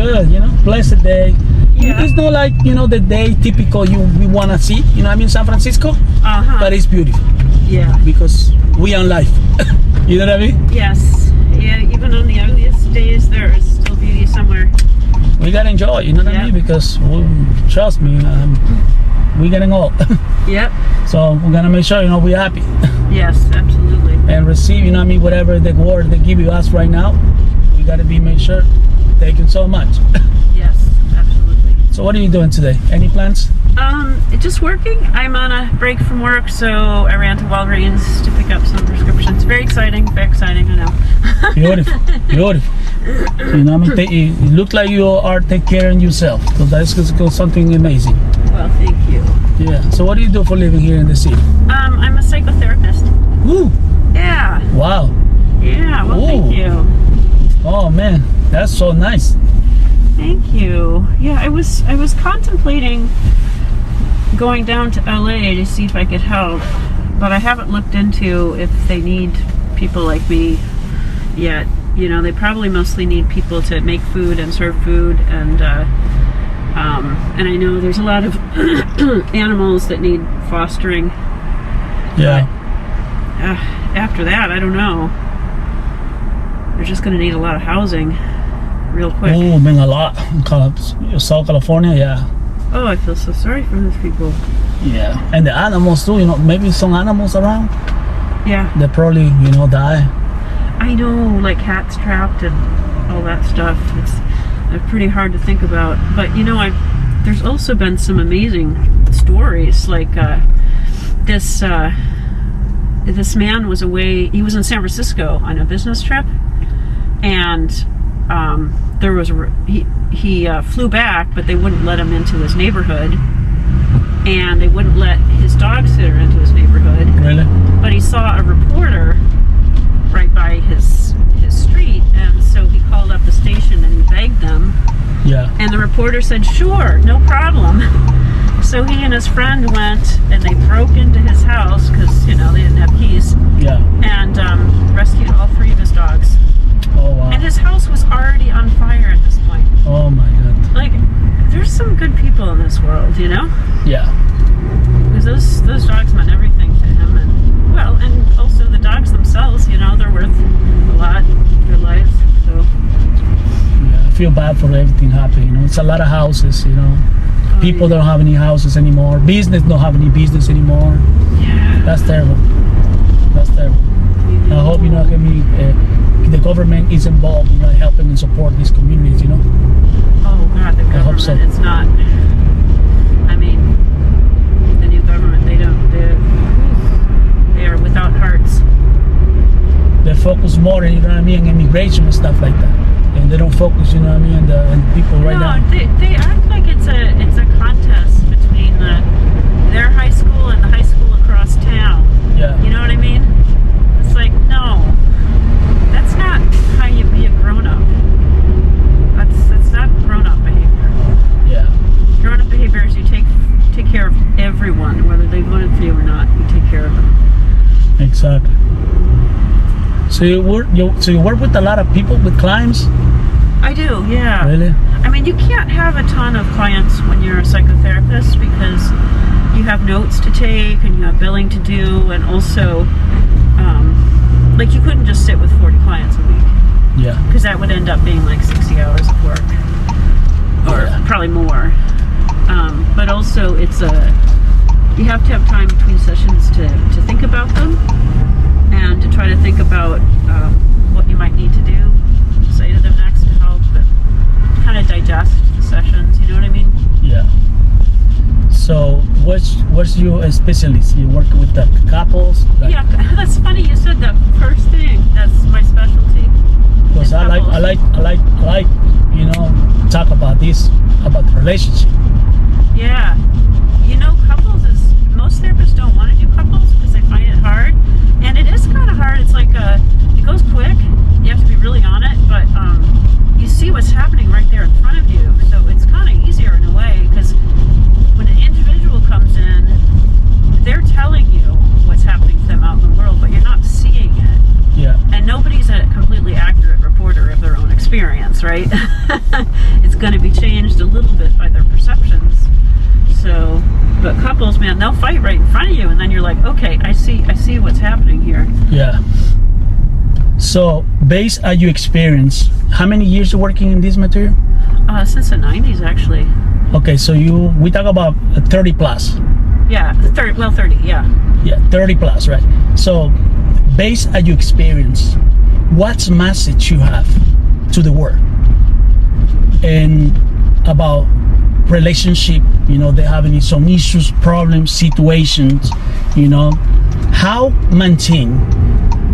Good, blessed day. Yeah. It's not like, the day typical we want to see, San Francisco, but it's beautiful Yeah. because we are life. You know what I mean? Yes. Yeah, even on the ugliest days, there is still beauty somewhere. We gotta enjoy, you know what I mean? Because trust me, we're getting old. Yep. So we're gonna make sure, we're happy Yes, absolutely. and receive, whatever the word they give you us right now. We gotta make sure. Thank you so much. Yes, absolutely. So what are you doing today? Any plans? Just working. I'm on a break from work, so I ran to Walgreens to pick up some prescriptions. Very exciting, I know. Beautiful, beautiful. It looks like you are taking care of yourself. So that's something amazing. Well, thank you. Yeah. So what do you do for a living here in the city? I'm a psychotherapist. Woo! Yeah. Wow. Yeah, well, thank you. Oh man, that's so nice. Thank you. Yeah, I was contemplating going down to LA to see if I could help, but I haven't looked into if they need people like me yet. They probably mostly need people to make food and serve food, and I know there's a lot of animals that need fostering. Yeah. But, after that, I don't know. They're just going to need a lot of housing real quick. Oh, man, a lot. South California, yeah. Oh, I feel so sorry for those people. Yeah. And the animals too, maybe some animals around. Yeah. They probably, die. I know, like cats trapped and all that stuff. It's pretty hard to think about. But, there's also been some amazing stories. Like this man was away. He was in San Francisco on a business trip. And there was he flew back, but they wouldn't let him into his neighborhood, and they wouldn't let his dog sitter into his neighborhood. Really? But he saw a reporter right by his street, and so he called up the station and he begged them. Yeah. And the reporter said, "Sure, no problem." So he and his friend went and they broke into his house because they didn't have keys. Yeah. And rescued all 3 of his dogs. Oh wow. And his house was already on fire at this point. Oh my God. Like, there's some good people in this world, Yeah. Because those dogs meant everything to him, and also the dogs themselves, they're worth a lot, their lives. So Yeah. I feel bad for everything happening. It's a lot of houses. People don't have any houses anymore. Business don't have any business anymore. Yeah. That's terrible. That's terrible. I hope the government is involved, helping and support these communities. Oh God, the government. I hope so. It's not. I mean, the new government. They are without hearts. They focus more, on immigration and stuff like that, and they don't focus, on people right now. No, they act like it's a contest between their high school and the high school across town. Yeah. You know what I mean? It's like, no, that's not how you be a grown-up. That's not grown-up behavior. Yeah. Grown-up behavior is you take care of everyone, whether they voted for you or not. You take care of them. Exactly. So you work with a lot of people with clients? I do, yeah. Really? I mean, you can't have a ton of clients when you're a psychotherapist because you have notes to take and you have billing to do, and also, you couldn't just sit with 40 clients a week. Yeah. Because that would end up being like 60 hours of work, or probably more. But also, you have to have time between sessions to think about them and to try to think about what you might need to do, say to them next to help, and kind of digest the sessions. You know what I mean? Yeah. So, what's your specialty? You work with the couples? Yeah, that's funny you said that first thing. That's my specialty. Because I like talk about the relationship. Yeah. Couples is, most therapists don't want to do couples because they find it hard. And it is kind of hard. It's like, it goes quick. You have to be really on it. But you see what's happening right there in front of you. So it's kind of easier in a way because when an individual comes in, they're telling you what's happening to them out in the world, but you're not seeing it. Yeah. And nobody's a completely accurate reporter of their own experience, right? it's going to be changed a little bit by their perceptions. So, but couples, man, they'll fight right in front of you, and then you're like, okay, I see what's happening here. Yeah. So, based on your experience, how many years you working in this material? Since the 90s, actually. Okay, so we talk about 30 plus. Yeah, 30, yeah. Yeah, 30 plus, right? So, based on your experience, what's message you have to the world and about relationship? You know, they have some issues, problems, situations. You know, how maintain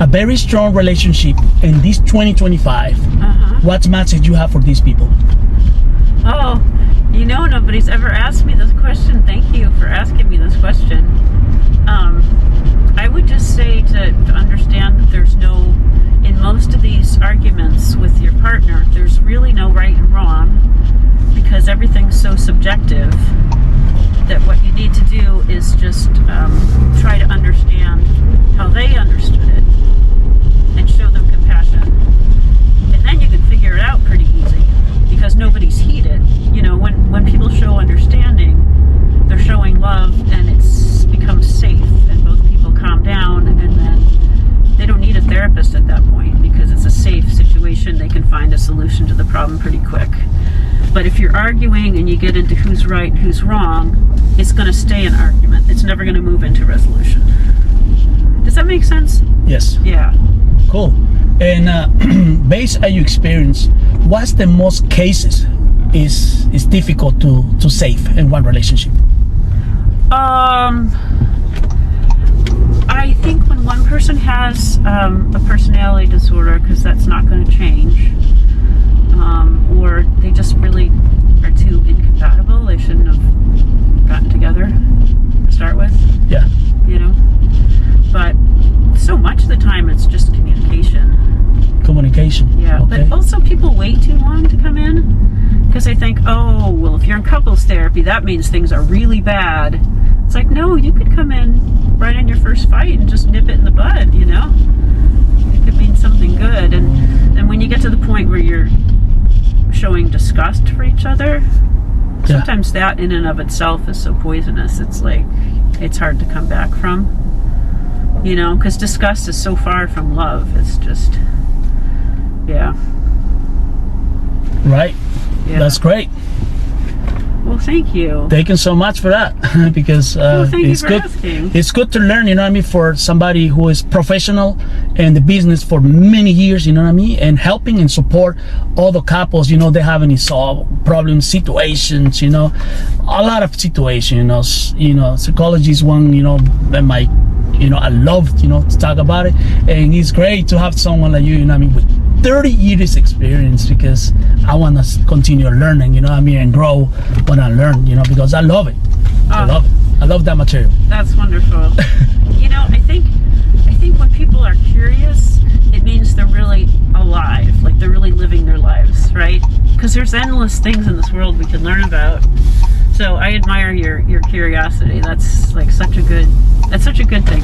a very strong relationship in this 2025? What message you have for these people? Oh, you know, nobody's ever asked me this question. Thank you for asking me this question. I would just say to understand that there's no, in most of these arguments with your partner, there's really no right and wrong, because everything's so subjective, that what you need to do is just try to understand how they understood it and show them compassion. And then you can figure it out pretty easy, because nobody's heated. You know, when people show understanding, they're showing love, and it's becomes safe, and both people calm down, and then they don't need a therapist at that point, because it's a safe situation. They can find a solution to the problem pretty quick. But if you're arguing and you get into who's right and who's wrong, it's going to stay an argument. It's never going to move into resolution. Does that make sense? Yes. Yeah. Cool. And based on your experience, what's the most cases is difficult to save in one relationship? I think when one person has a personality disorder, because that's not going to change, or they just really are too incompatible, they shouldn't have gotten together to start with. Yeah. You know? But so much of the time it's just communication. Communication. Yeah, Okay. but also people wait too long to come in, because they think, oh, well, if you're in couples therapy, that means things are really bad. It's like, no, you could come in right in your first fight and just nip it in the bud, you know? It could mean something good. And when you get to the point where you're showing disgust for each other, sometimes that in and of itself is so poisonous. It's like, it's hard to come back from, you know, because disgust is so far from love. It's just, yeah. Right. Yeah. That's great. Well, thank you. Thank you so much for that, because Thank you it's for good. asking. It's good to learn, you know what I mean, for somebody who is professional in the business for many years, you know what I mean, and helping and support all the couples, you know, they have any solve problem situations, you know, a lot of situations, you know, psychology is one, you know, that my, you know, I love, you know, to talk about it, and it's great to have someone like you know what I mean, with 30 years experience, because I want to continue learning, you know what I mean, and grow when I learn, you know, because I love it. I love it. I love that material. That's wonderful. You know, I think when people are curious, it means they're really alive, like they're really living their lives, right? Because there's endless things in this world we can learn about. So I admire your curiosity. That's like such a good thing.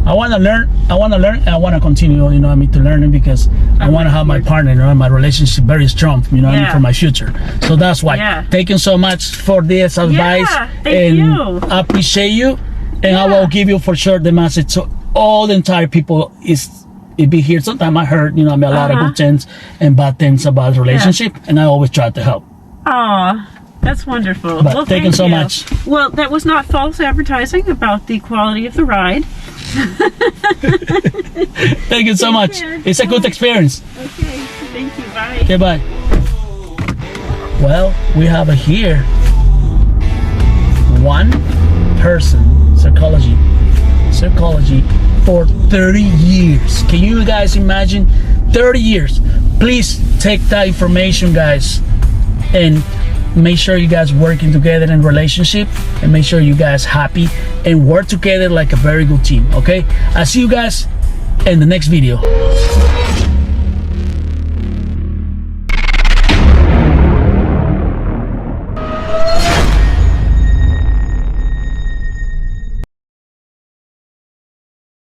I want to learn, and I want to continue, you know what I mean, to learn it, because I want to have my partner, you know, my relationship very strong, you know what I mean, for my future. So that's why. Yeah. Thank you so much for this advice. Thank you. I appreciate you, and I will give you for sure the message to all the entire people it be here. Sometimes I heard, you know, I mean, a lot of good things and bad things about relationship, and I always try to help. Aw, that's wonderful. But well, thank you so much. Well, that was not false advertising about the quality of the ride. Thank you so much. It's a good experience. Okay, thank you. Bye. Okay, bye. Well, we have here one person, psychology for 30 years. Can you guys imagine? 30 years. Please take that information, guys, and make sure you guys working together in relationship, and make sure you guys happy and work together like a very good team. Okay, I'll see you guys in the next video.